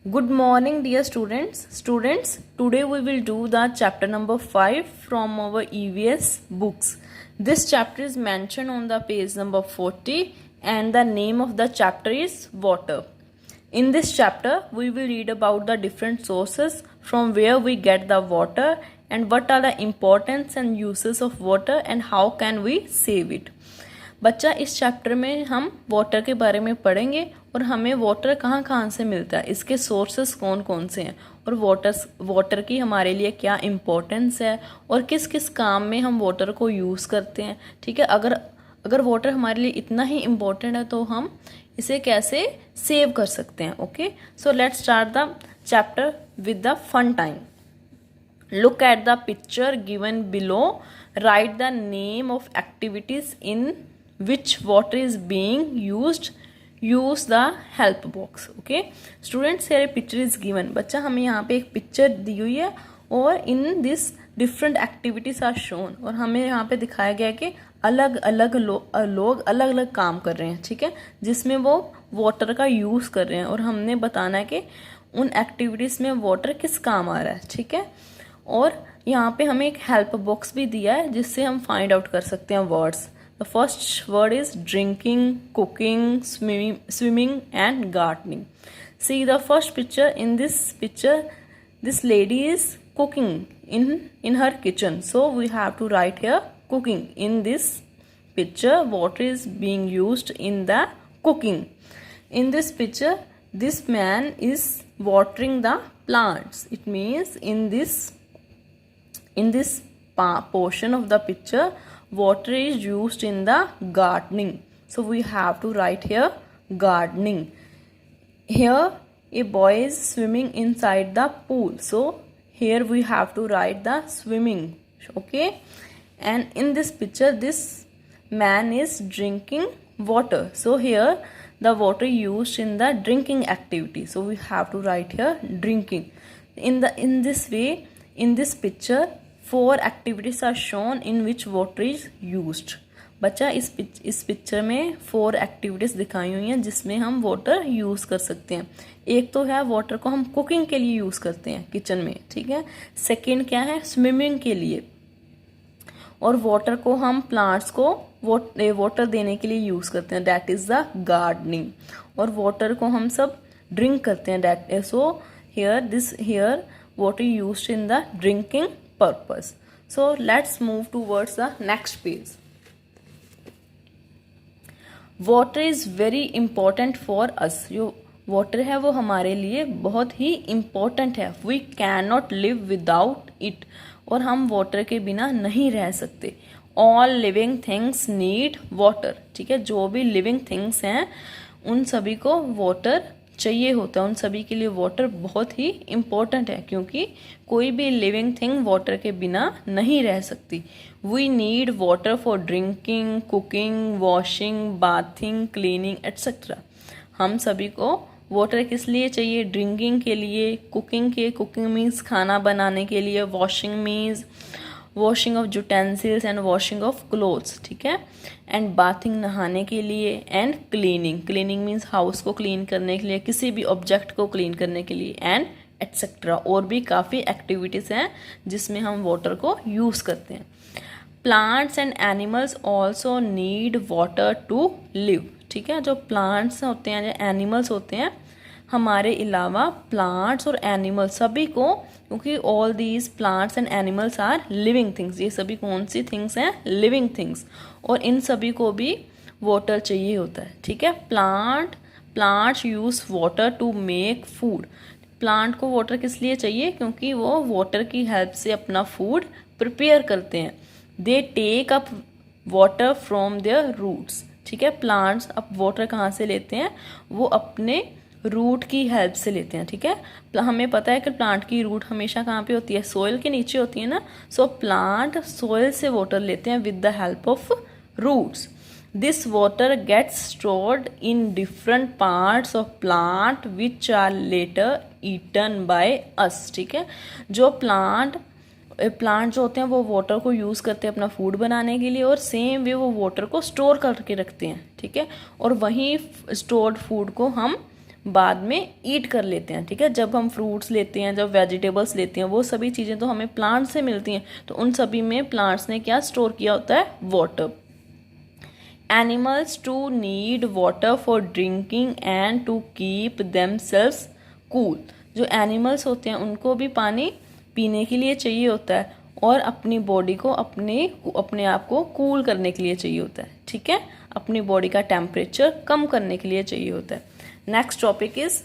Good morning, dear students. Today we will do the chapter number 5 from our EVS books. This chapter is mentioned on the page number 40 and the name of the chapter is water. In this chapter, we will read about the different sources from where we get the water and what are the importance and uses of water and how can we save it. बच्चा, इस chapter में हम water के बारे में पढ़ेंगे और हमें वाटर कहाँ कहाँ से मिलता है, इसके सोर्सेस कौन कौन से हैं और वाटर की हमारे लिए क्या इम्पोर्टेंस है और किस किस काम में हम वाटर को यूज़ करते हैं। ठीक है, अगर वाटर हमारे लिए इतना ही इम्पोर्टेंट है तो हम इसे कैसे सेव कर सकते हैं। Okay, so let's start the chapter with the fun time. Look at the picture given below. Write the name of activities in which water is being used. Use the help box. Okay, students, here a picture is given. बच्चा, हमें यहाँ पे एक picture दी हुई है और in this different activities are shown और हमें यहाँ पे दिखाया गया है कि अलग अलग लोग अलग अलग काम कर रहे हैं। ठीक है, जिसमें वो वाटर का यूज़ कर रहे हैं और हमने बताना है कि उन एक्टिविटीज़ में वाटर किस काम आ रहा है। ठीक है, और यहाँ पे हमें एक हेल्प बॉक्स भी दिया है जिससे हम फाइंड आउट कर सकते हैं words. The first word is drinking, cooking, swimming and gardening. See the first picture. In this picture this lady is cooking in her kitchen, so we have to write here cooking. In this picture water is being used in the cooking. In this picture this man is watering the plants. It means in this portion of the picture water is used in the gardening, so we have to write here gardening. Here a boy is swimming inside the pool, so here we have to write the swimming. Okay, and in this picture this man is drinking water, so here the water used in the drinking activity, so we have to write here drinking. In this way, in this picture 4 activities are shown in which water is used. बच्चा, इस picture में 4 activities दिखाई हुई हैं जिसमें हम water use कर सकते हैं। एक तो है वाटर को हम कुकिंग के लिए यूज़ करते हैं किचन में। ठीक है, सेकंड क्या है, स्विमिंग के लिए, और वाटर को हम प्लांट्स को वाटर देने के लिए यूज़ करते हैं, दैट इज़ द गार्डनिंग। और वाटर को हम सब ड्रिंक करते हैं, that so here water used in the drinking purpose. So let's move towards the next page. Water is very important for us. जो water है वो हमारे लिए बहुत ही important है. We cannot live without it. और हम water के बिना नहीं रह सकते. All living things need water. ठीक है, जो भी living things हैं उन सभी को water चाहिए होता है, उन सभी के लिए वाटर बहुत ही इम्पोर्टेंट है क्योंकि कोई भी लिविंग थिंग वाटर के बिना नहीं रह सकती। We need water for drinking, cooking, washing, bathing, cleaning etcetera. हम सभी को वाटर किस लिए चाहिए, ड्रिंकिंग के लिए, कुकिंग मीन्स खाना बनाने के लिए, washing means washing of utensils and washing of clothes. ठीक है, एंड बाथिंग नहाने के लिए, एंड क्लीनिंग मीन्स हाउस को क्लीन करने के लिए, किसी भी ऑब्जेक्ट को क्लीन करने के लिए, एंड एट्सेट्रा। और भी काफ़ी एक्टिविटीज़ हैं जिसमें हम वाटर को यूज़ करते हैं। Plants and animals also need water to live. ठीक है, जो प्लांट्स होते हैं, जो एनिमल्स होते हैं, हमारे अलावा प्लांट्स और एनिमल्स सभी को, क्योंकि all these plants and animals are living things, ये सभी कौन सी थिंग्स हैं, लिविंग थिंग्स, और इन सभी को भी वाटर चाहिए होता है। ठीक है, plants use water to make food. Plant को वाटर किस लिए चाहिए, क्योंकि वो वाटर की हेल्प से अपना फूड प्रिपेयर करते हैं। They take up water from their roots. ठीक है, प्लांट्स अब वाटर कहाँ से लेते हैं, वो अपने रूट की हेल्प से लेते हैं। ठीक है, हमें पता है कि प्लांट की रूट हमेशा कहाँ पे होती है, सोइल के नीचे होती है ना, सो प्लांट सोइल से वाटर लेते हैं with the help of roots. This water gets stored in different parts of plant which are later eaten by us. ठीक है, जो प्लांट जो होते हैं वो वाटर को यूज़ करते हैं अपना फूड बनाने के लिए, और सेम वे वो वाटर को स्टोर करके रखते हैं। ठीक है, और वहीं स्टोर्ड फूड को हम बाद में ईट कर लेते हैं, ठीक है। जब हम फ्रूट्स लेते हैं, जब वेजिटेबल्स लेते हैं, वो सभी चीज़ें तो हमें प्लांट से मिलती हैं, तो उन सभी में प्लांट्स ने क्या स्टोर किया होता है, water. Animals too need water for drinking and to keep themselves cool. जो एनिमल्स होते हैं उनको भी पानी पीने के लिए चाहिए होता है और अपनी बॉडी को अपने आप को कूल करने के लिए चाहिए होता है, ठीक है। अपनी बॉडी का टेम्परेचर कम करने के लिए चाहिए होता है। Next topic is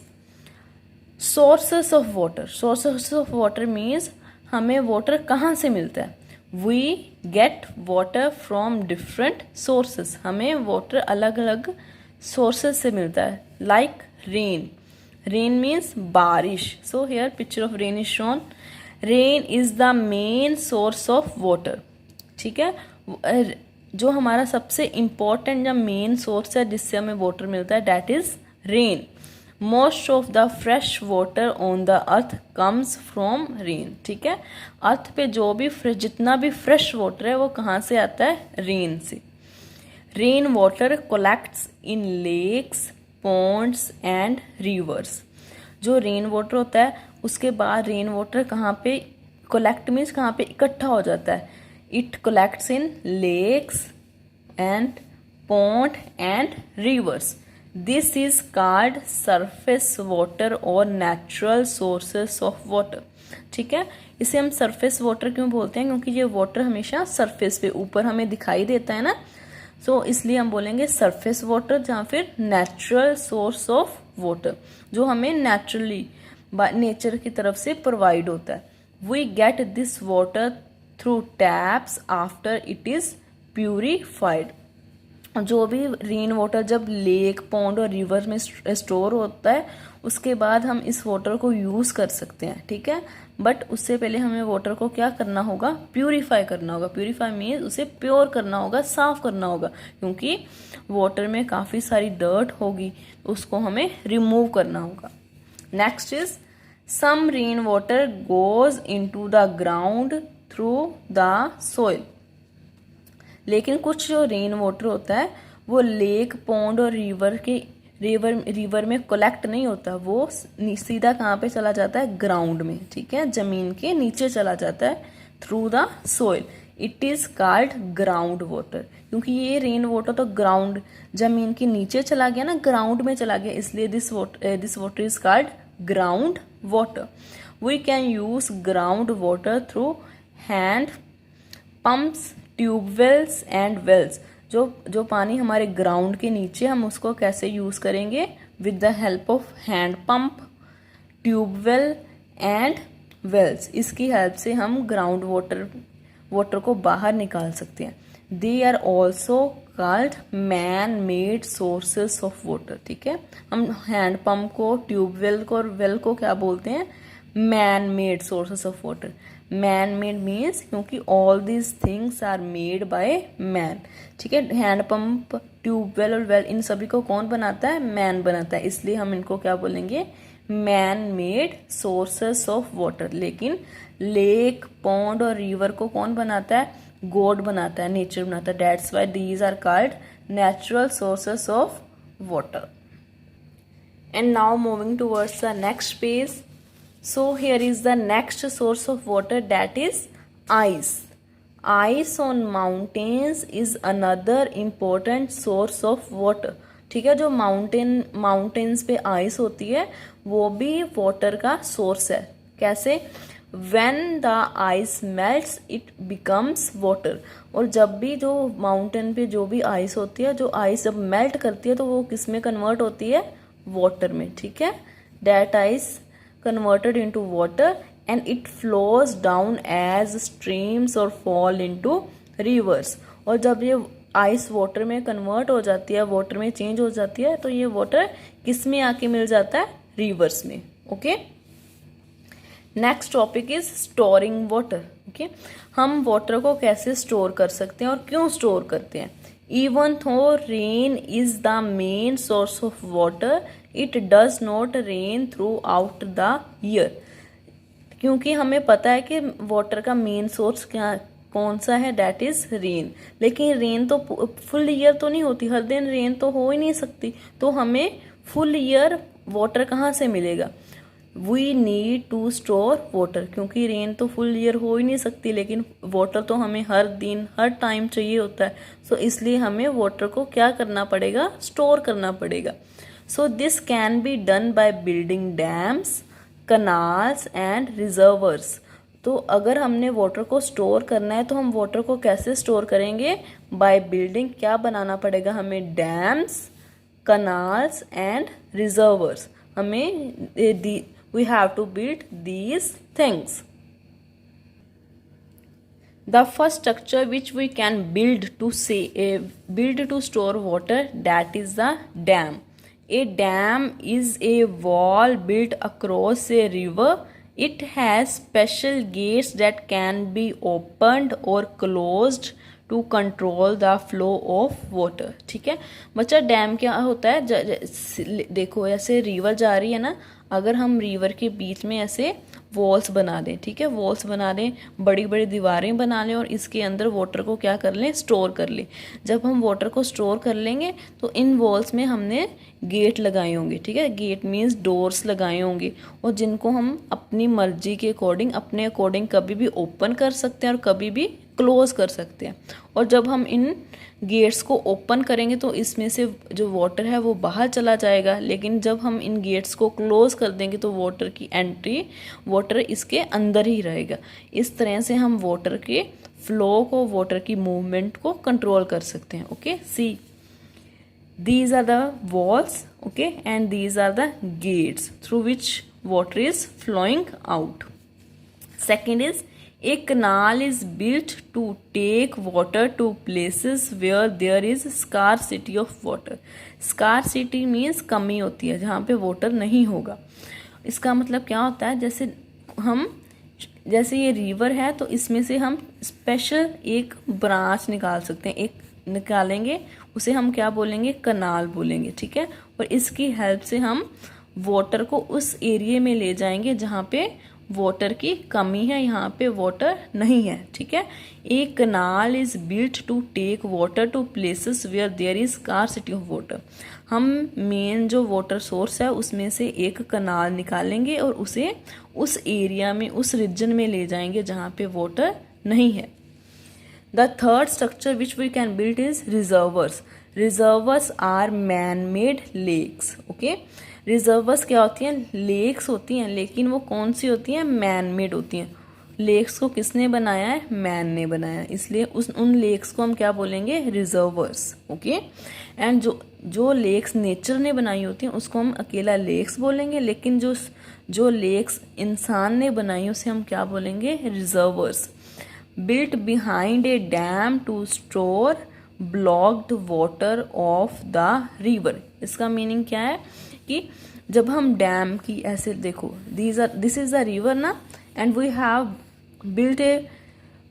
sources of water. Sources of water means हमें वाटर कहाँ से मिलता है। We get water from different sources. हमें वाटर अलग अलग सोर्सेस से मिलता है, लाइक रेन। रेन मीन्स बारिश। So here picture of rain is shown. Rain is the main source of water, ठीक है। जो हमारा सबसे इम्पोर्टेंट या मेन सोर्स है जिससे हमें वाटर मिलता है, that is rain. Most of the fresh water on the earth comes from rain, ठीक है। अर्थ पे जो भी जितना भी फ्रेश वाटर है वो कहाँ से आता है, रेन से। Rain water collects in lakes, ponds and rivers. जो रेन वाटर होता है उसके बाद रेन वाटर कहाँ पे कोलेक्ट मीन्स कहाँ पे इकट्ठा हो जाता है। It collects in lakes and pond and rivers. This is called surface water और नेचुरल सोर्सेस ऑफ वाटर, ठीक है। इसे हम सरफेस वाटर क्यों बोलते हैं, क्योंकि ये वाटर हमेशा सरफेस पे ऊपर हमें दिखाई देता है ना, सो इसलिए हम बोलेंगे सरफेस वाटर या फिर नेचुरल सोर्स ऑफ वाटर, जो हमें नेचुरली नेचर की तरफ से प्रोवाइड होता है। We get this water through taps after it is purified. जो भी रेन वाटर जब लेक, पॉन्ड और रिवर में स्टोर होता है उसके बाद हम इस वाटर को यूज़ कर सकते हैं, ठीक है। बट उससे पहले हमें वाटर को क्या करना होगा, प्यूरिफाई करना होगा। प्यूरिफाई मीन्स उसे प्योर करना होगा, साफ करना होगा, क्योंकि वाटर में काफ़ी सारी डर्ट होगी, उसको हमें रिमूव करना होगा। Next is some rain water goes into the ground through the soil. लेकिन कुछ जो रेन वाटर होता है वो लेक, पॉन्ड और रिवर में कलेक्ट नहीं होता, वो सीधा कहाँ पे चला जाता है, ग्राउंड में, ठीक है, जमीन के नीचे चला जाता है through the soil. It is called ground water, क्योंकि ये रेन वाटर तो ग्राउंड जमीन के नीचे चला गया ना, ग्राउंड में चला गया, इसलिए this water is called ground water. We can use ground water through hand pumps, tubewells and wells. जो पानी हमारे ग्राउंड के नीचे, हम उसको कैसे यूज करेंगे, with the help of hand pump, tubewell and wells. इसकी हेल्प से हम ग्राउंड वाटर को बाहर निकाल सकते हैं। They are also called man made sources of water, ठीक है। हम हैंड पंप को, ट्यूबवेल को और वेल को क्या बोलते हैं, man made sources of water. Man made means क्योंकि all these things are made by man, ठीक है। हैंड पंप, ट्यूबवेल और वेल, इन सभी को कौन बनाता है, मैन बनाता है, इसलिए हम इनको क्या बोलेंगे, man made sources of water. लेकिन लेक, पॉन्ड और रिवर को कौन बनाता है, गॉड बनाता है, नेचर बनाता है। That's why these are called natural sources of water. And now moving towards the next page. So here is the next source of water, that is ice. Ice on mountains is another important source of water. ठीक है, जो mountains पे ice होती है वो भी water का source है। कैसे, when the ice melts it becomes water. और जब भी जो माउंटेन पे जो भी आइस होती है, जो आइस जब मेल्ट करती है तो वो किस में कन्वर्ट होती है, वाटर में, ठीक है। that ice converted into water and it flows down as streams or fall into rivers. और जब ये आइस वाटर में कन्वर्ट हो जाती है, वाटर में चेंज हो जाती है, तो ये वाटर किस में आके मिल जाता है, रिवर्स में, okay. Next topic is storing water, okay. हम वाटर को कैसे स्टोर कर सकते हैं और क्यों स्टोर करते हैं। Even though rain is the main source of water, it does not rain throughout the year. क्योंकि हमें पता है कि वाटर का मेन सोर्स क्या कौन सा है, दैट इज रेन। लेकिन रेन तो फुल ईयर तो नहीं होती, हर दिन रेन तो हो ही नहीं सकती, तो हमें फुल ईयर वाटर कहाँ से मिलेगा? We need to store water, क्योंकि रेन तो फुल ईयर हो ही नहीं सकती, लेकिन वाटर तो हमें हर दिन हर टाइम चाहिए होता है। सो इसलिए हमें वाटर को क्या करना पड़ेगा? स्टोर करना पड़ेगा। So this can be done by building dams, canals and reservoirs. तो अगर हमने वाटर को स्टोर करना है तो हम वाटर को कैसे स्टोर करेंगे? बाय बिल्डिंग, क्या बनाना पड़ेगा हमें? Dams, canals and reservoirs. हमें we have to build these things. The first structure which we can build to store water, that is the dam. A dam is a wall built across a river. It has special gates that can be opened or closed to control the flow of water. ठीक है बच्चा, dam क्या होता है? देखो ऐसे river जा रही है ना, अगर हम रिवर के बीच में ऐसे वॉल्स बना दें, ठीक है, वॉल्स बना दें, बड़ी बड़ी दीवारें बना लें और इसके अंदर वाटर को क्या कर लें? स्टोर कर लें। जब हम वाटर को स्टोर कर लेंगे तो इन वॉल्स में हमने गेट लगाए होंगे। ठीक है, गेट मीन्स डोर्स लगाए होंगे, और जिनको हम अपनी मर्जी के अकॉर्डिंग, अपने अकॉर्डिंग कभी भी ओपन कर सकते हैं और कभी भी क्लोज कर सकते हैं। और जब हम इन गेट्स को ओपन करेंगे तो इसमें से जो वाटर है वो बाहर चला जाएगा, लेकिन जब हम इन गेट्स को क्लोज कर देंगे तो वाटर की एंट्री, वाटर इसके अंदर ही रहेगा। इस तरह से हम वाटर के फ्लो को, वाटर की मूवमेंट को कंट्रोल कर सकते हैं। Okay, see these are the walls, okay, and these are the gates through which water is flowing out. Second is, a canal is built to take water to places where there is scarcity of water. Scarcity means कमी होती है, जहाँ पे water नहीं होगा। इसका मतलब क्या होता है? जैसे ये रिवर है तो इसमें से हम स्पेशल एक ब्रांच निकाल सकते हैं, एक निकालेंगे, उसे हम क्या बोलेंगे? कनाल बोलेंगे। ठीक है, और इसकी हेल्प से हम वाटर को उस एरिया में ले जाएंगे जहाँ पे वाटर की कमी है, यहाँ पे वाटर नहीं है। ठीक है, एक canal is built to take water to places where there is scarcity of water. हम मेन जो वाटर सोर्स है उसमें से एक कनाल निकालेंगे और उसे उस एरिया में, उस रीजन में ले जाएंगे जहाँ पे वाटर नहीं है। The third structure which we can build is reservoirs. Reservoirs are man-made lakes. Okay? Reservoirs क्या होती हैं? Lakes होती हैं, लेकिन वो कौन सी होती हैं? Man-made होती हैं। लेक्स को किसने बनाया है? मैन ने बनाया है, इसलिए उन लेक्स को हम क्या बोलेंगे? रिजर्वर्स। ओके, एंड जो लेक्स नेचर ने बनाई होती हैं उसको हम अकेला लेक्स बोलेंगे, लेकिन जो लेक्स इंसान ने बनाई उसे हम क्या बोलेंगे? Reservoirs. built behind a dam to store blocked water of the river. इसका मीनिंग क्या है कि जब हम डैम की ऐसे देखो, दिस इज द रिवर ना, and we have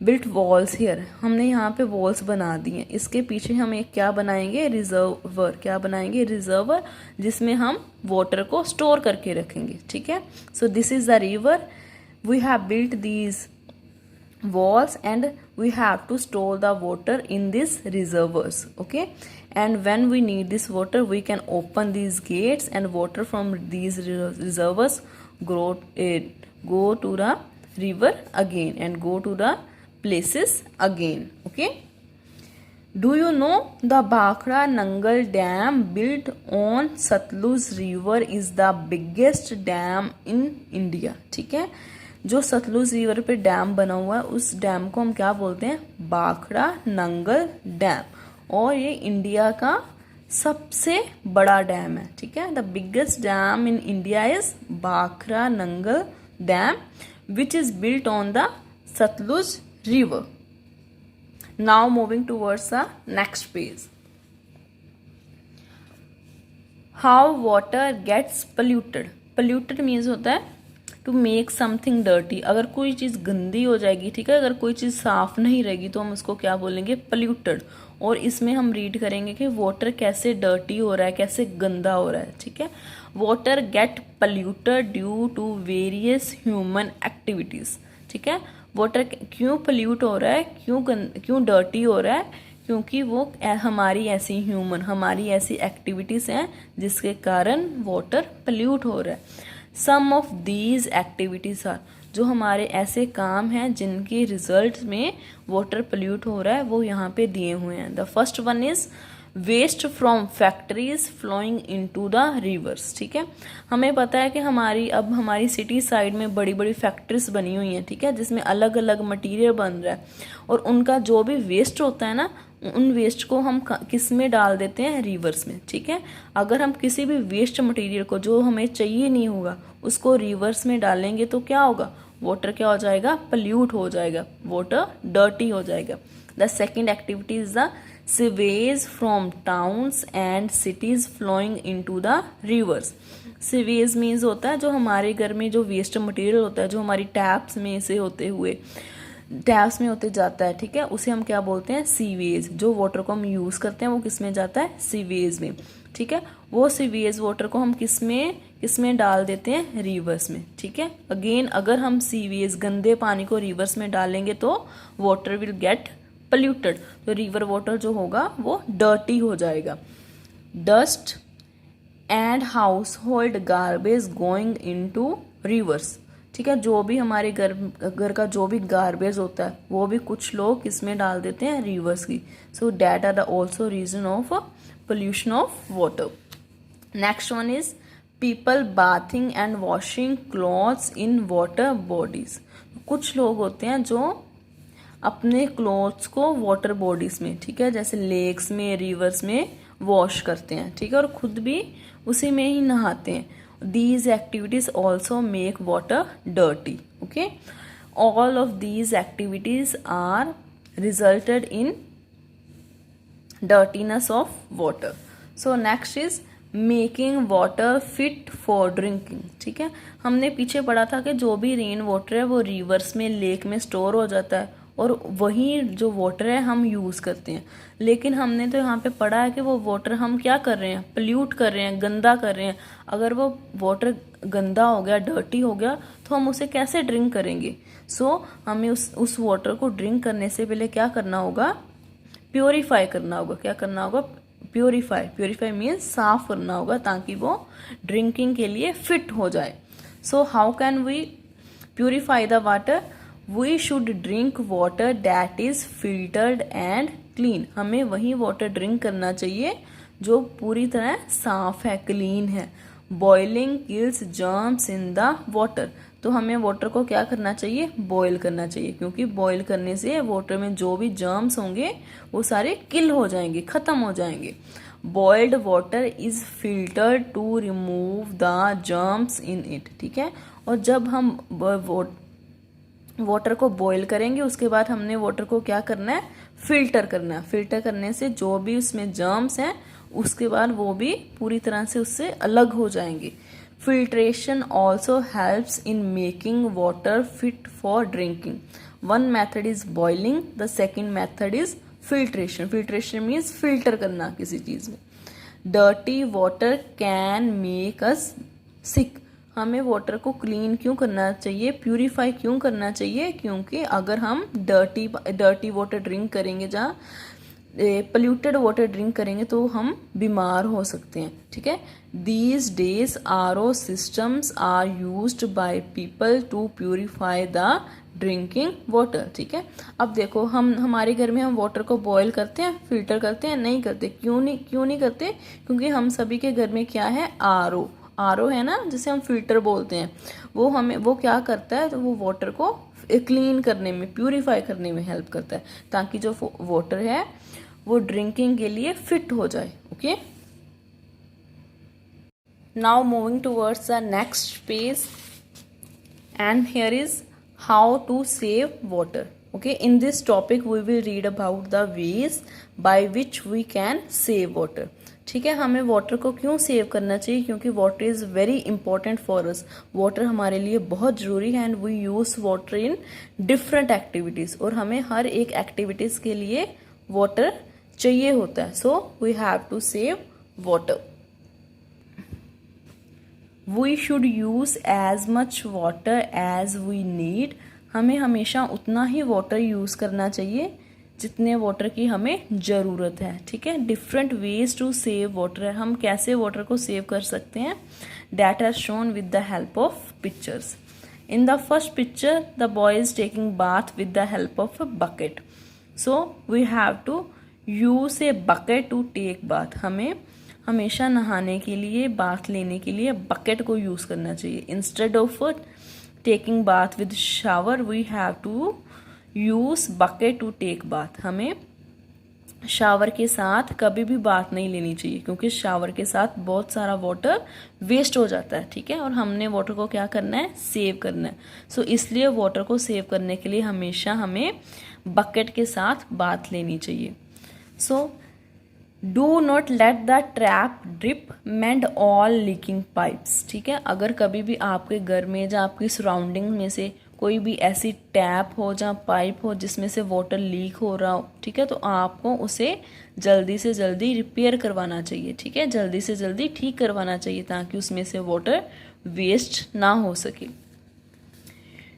built walls here. हमने यहाँ पे वॉल्स बना दी हैं, इसके पीछे हम एक क्या बनाएंगे? रिजर्वर। क्या बनाएंगे? रिजर्वर, जिसमें हम वाटर को स्टोर करके रखेंगे। ठीक है, so this is the river, we have built these walls and we have to store the water in these reservoirs. Okay, and when we need this water we can open these gates and water from these reservoirs go to the river again and go to the places again. Okay, do you know the Bhakra Nangal Dam built on Satluj River is the biggest dam in India. ठीक है, जो Sutlej river पे dam बना हुआ है उस dam को हम क्या बोलते हैं? भाखड़ा नंगल डैम, और ये इंडिया का सबसे बड़ा डैम है। ठीक है, the biggest dam in India is Bhakra Nangal dam which is built on the Sutlej river. Now moving towards the next page. How water gets polluted. Polluted means होता है टू मेक समथिंग डर्टी। अगर कोई चीज़ गंदी हो जाएगी, ठीक है, अगर कोई चीज़ साफ नहीं रहेगी तो हम उसको क्या बोलेंगे? पोल्यूटेड। और इसमें हम रीड करेंगे कि वाटर कैसे डर्टी हो रहा है, कैसे गंदा हो रहा है। ठीक है, water get polluted due to various human activities. ठीक है, वाटर क्यों पोल्यूट हो रहा है, क्यों डर्टी हो रहा है? क्योंकि वो हमारी ऐसी हमारी ऐसी एक्टिविटीज़ हैं जिसके कारण वाटर पोल्यूट हो रहा है। सम ऑफ दीज एक्टिविटीज़ आर, जो हमारे ऐसे काम हैं जिनके रिजल्ट में वाटर पोल्यूट हो रहा है, वो यहाँ पे दिए हुए हैं। The first one is waste from factories flowing into the rivers. ठीक है, हमें पता है कि हमारी सिटी साइड में बड़ी बड़ी फैक्ट्रीज बनी हुई हैं, ठीक है, जिसमें अलग अलग मटेरियल बन रहा है, और उनका जो भी वेस्ट होता है ना, उन वेस्ट को हम किस में डाल देते हैं, रिवर्स में। ठीक है, अगर हम किसी भी वेस्ट मटेरियल को जो हमें चाहिए नहीं होगा उसको रिवर्स में डालेंगे तो क्या होगा, वाटर क्या हो जाएगा, पोल्यूट हो जाएगा, वाटर डर्टी हो जाएगा। The second activity is the sewage from towns and cities flowing into the rivers. Sewage means होता है जो हमारे घर में जो वेस्ट मटेरियल होता है, जो हमारी टैप्स में से होते जाता है, ठीक है, उसे हम क्या बोलते हैं, सीवेज। जो वाटर को हम यूज करते हैं वो किस में जाता है, सीवेज में। ठीक है, वो सीवेज वाटर को हम किस में डाल देते हैं, रिवर्स में। ठीक है, अगेन अगर हम सीवेज गंदे पानी को रिवर्स में डालेंगे तो वाटर विल गेट पोल्यूटेड, तो रिवर वाटर जो होगा वो डर्टी हो जाएगा। Dust and house hold garbage going into reverse. ठीक है, जो भी हमारे घर का जो भी गार्बेज होता है वो भी कुछ लोग किसमें डाल देते हैं, रिवर्स की। So that are the also reason of pollution of water. Next one is people bathing and washing clothes in water bodies. कुछ लोग होते हैं जो अपने क्लॉथ्स को वाटर बॉडीज में, ठीक है, जैसे लेक्स में, रिवर्स में वॉश करते हैं, ठीक है, और खुद भी उसी में ही नहाते हैं। These activities also make water dirty. Okay, all of these activities are resulted in dirtiness of water. So next is making water fit for drinking. ठीक है, हमने पीछे पढ़ा था कि जो भी रेन वाटर है वो रिवर्स में, लेक में स्टोर हो जाता है और वही जो वाटर है हम यूज़ करते हैं। लेकिन हमने तो यहाँ पे पढ़ा है कि वो वाटर हम क्या कर रहे हैं, पोल्यूट कर रहे हैं, गंदा कर रहे हैं। अगर वो वाटर गंदा हो गया, डर्टी हो गया, तो हम उसे कैसे ड्रिंक करेंगे। हमें उस वाटर को ड्रिंक करने से पहले क्या करना होगा, प्योरीफाई करना होगा। क्या करना होगा, प्योरीफाई मीन्स साफ करना होगा, ताकि वो ड्रिंकिंग के लिए फिट हो जाए। So how can we purify the water, we should drink water that is filtered and clean. हमें वही वाटर ड्रिंक करना चाहिए जो पूरी तरह साफ है, क्लीन है। Boiling kills germs in the water, तो हमें वाटर को क्या करना चाहिए, बॉईल करना चाहिए, क्योंकि बॉईल करने से वाटर में जो भी जर्म्स होंगे वो सारे किल हो जाएंगे, खत्म हो जाएंगे। Boiled water is filtered to remove the germs in it. ठीक है, और जब हम वाटर को बॉईल करेंगे उसके बाद हमने वाटर को क्या करना है, फिल्टर करना है। फिल्टर करने से जो भी उसमें जर्म्स हैं उसके बाद वो भी पूरी तरह से उससे अलग हो जाएंगे। Filtration also helps in making water fit for drinking. One method is boiling, the second method is filtration. Filtration means filter करना किसी चीज में। Dirty water can make us sick. हमें वाटर को क्लीन क्यों करना चाहिए, प्यूरिफाई क्यों करना चाहिए, क्योंकि अगर हम डर्टी वाटर ड्रिंक करेंगे, जहाँ पोल्यूटेड वाटर ड्रिंक करेंगे तो हम बीमार हो सकते हैं। ठीक है, these days RO systems are used by people to purify the drinking water. ठीक है, अब देखो हमारे घर में हम वाटर को बॉईल करते हैं, फिल्टर करते हैं, नहीं करते। क्यों नहीं करते, क्योंकि हम सभी के घर में क्या है, RO है ना, जिसे हम फिल्टर बोलते हैं। वो क्या करता है, तो वो वाटर को क्लीन करने में, प्यूरिफाई करने में हेल्प करता है, ताकि जो वाटर है वो ड्रिंकिंग के लिए फिट हो जाए। Okay, now moving towards the next page, and here is how to save water. Okay, in this topic we will read about the ways by which we can save water. ठीक है, हमें water को क्यों save करना चाहिए, क्योंकि water is very important for us. Water हमारे लिए बहुत ज़रूरी है and we use water in different activities, और हमें हर एक एक्टिविटीज़ के लिए वाटर चाहिए होता है. So we have to save water. We should use as much water as we need. हमें हमेशा उतना ही वाटर यूज़ करना चाहिए जितने वाटर की हमें ज़रूरत है, ठीक है। Different ways to save water, हम कैसे वाटर को सेव कर सकते हैं, that are shown with the help of pictures. In the first picture, the boy is taking bath with the help of a bucket. So we have to use a bucket to take bath. हमें हमेशा नहाने के लिए, bath लेने के लिए bucket को use करना चाहिए। Instead of taking bath with shower, we have to use bucket to take bath. हमें शावर के साथ कभी भी बात नहीं लेनी चाहिए, क्योंकि शावर के साथ बहुत सारा वाटर वेस्ट हो जाता है, ठीक है। और हमने वाटर को क्या करना है, सेव करना है। सो इसलिए वाटर को सेव करने के लिए हमेशा हमें बकेट के साथ बात लेनी चाहिए। So do not let the trap drip mend all leaking pipes, ठीक है। अगर कभी भी आपके घर में या आपकी सराउंडिंग में से कोई भी ऐसी टैप हो या पाइप हो जिसमें से वाटर लीक हो रहा हो, ठीक है, तो आपको उसे जल्दी से जल्दी रिपेयर करवाना चाहिए, ठीक है, जल्दी से जल्दी ठीक करवाना चाहिए ताकि उसमें से वाटर वेस्ट ना हो सके।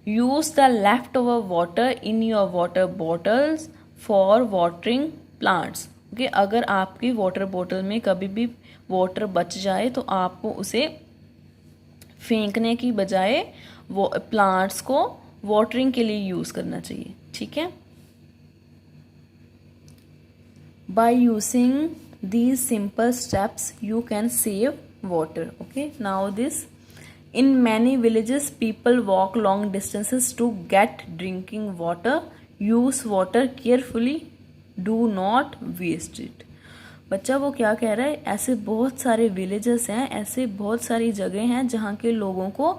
Use the left over water in your water bottles for watering plants. Okay, अगर आपकी वाटर बॉटल में कभी भी वाटर बच जाए तो आपको उसे फेंकने की बजाय वो प्लांट्स को वाटरिंग के लिए यूज करना चाहिए, ठीक है। By using these simple steps you can save water. Okay, now this in many villages people walk long distances to get drinking water. Use water carefully, do not waste it. बच्चा वो क्या कह रहा है, ऐसे बहुत सारे विलेजेस हैं, ऐसे बहुत सारी जगह हैं जहाँ के लोगों को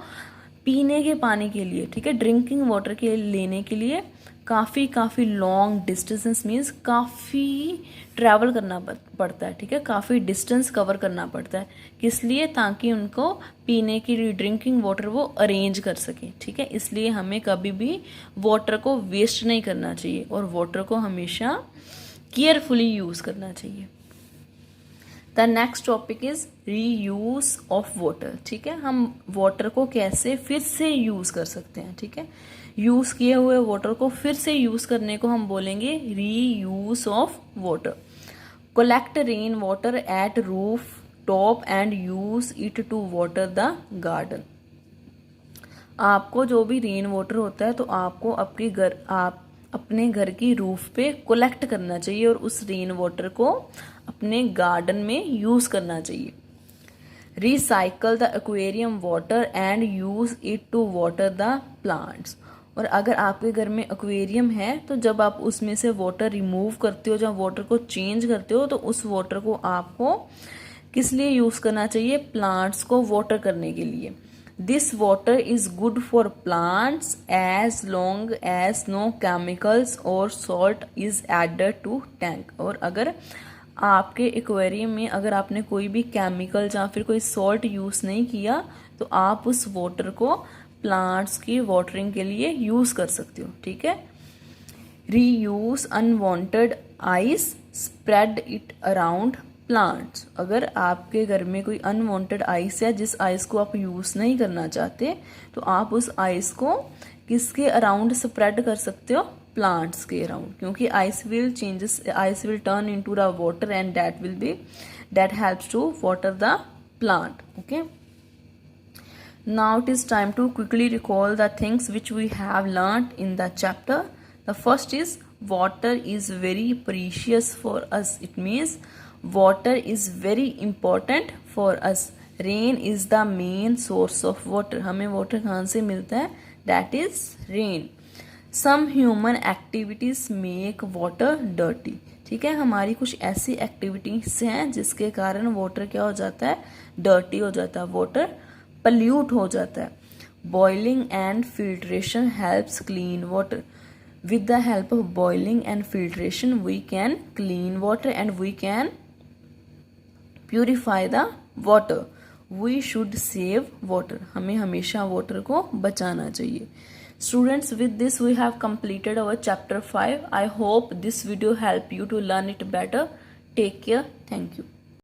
पीने के पानी के लिए, ठीक है, ड्रिंकिंग वाटर के लेने के लिए काफ़ी लॉन्ग डिस्टेंस मीन्स काफ़ी ट्रैवल करना पड़ता है, ठीक है, काफ़ी डिस्टेंस कवर करना पड़ता है। किस लिए, ताकि उनको पीने के लिए ड्रिंकिंग वाटर वो अरेंज कर सकें, ठीक है। इसलिए हमें कभी भी वाटर को वेस्ट नहीं करना चाहिए और वाटर को हमेशा केयरफुली यूज़ करना चाहिए। The next topic is reuse of water, ठीक है। हम वाटर को कैसे फिर से यूज कर सकते हैं, ठीक है। यूज किए हुए वाटर को फिर से यूज करने को हम बोलेंगे reuse of water. Collect rain water at roof top and use it to water the garden. आपको जो भी रेन वाटर होता है तो आपको अपने घर की रूफ पे कलेक्ट करना चाहिए और उस रेन वाटर को अपने गार्डन में यूज करना चाहिए। Recycle the aquarium water and use it to water the plants. और अगर आपके घर में एक्वेरियम है तो जब आप उसमें से वाटर रिमूव करते हो, जब वाटर को चेंज करते हो, तो उस वाटर को आपको किस लिए यूज करना चाहिए, प्लांट्स को वाटर करने के लिए। This water is good for plants as long as no chemicals और salt is added to tank. और अगर आपके एक्वेरियम में अगर आपने कोई भी केमिकल या फिर कोई सॉल्ट यूज़ नहीं किया तो आप उस वाटर को प्लांट्स की वाटरिंग के लिए यूज़ कर सकते हो, ठीक है। Reuse unwanted ice, spread it around plants. अगर आपके घर में कोई अनवांटेड आइस है जिस आइस को आप यूज़ नहीं करना चाहते तो आप उस आइस को किसके अराउंड स्प्रेड कर सकते हो, प्लांट्स के अराउंड, क्योंकि ice will turn into the water and that helps to water the plant. Okay, now it is time to quickly recall the things which we have learned in the chapter. The first is water is very precious for us. It means water is very important for us. Rain is the main source of water. हमें water कहाँ से मिलता है, that is rain. Some human activities make water dirty. ठीक है, हमारी कुछ ऐसी एक्टिविटीज हैं जिसके कारण वाटर क्या हो जाता है, डर्टी हो जाता है, वाटर पल्यूट हो जाता है। Boiling and filtration helps clean water. With the help of boiling and filtration, we can clean water and we can purify the water. We should save water. हमें हमेशा water को बचाना चाहिए। Students, with this we have completed our chapter 5. I hope this video help you to learn it better. Take care. Thank you.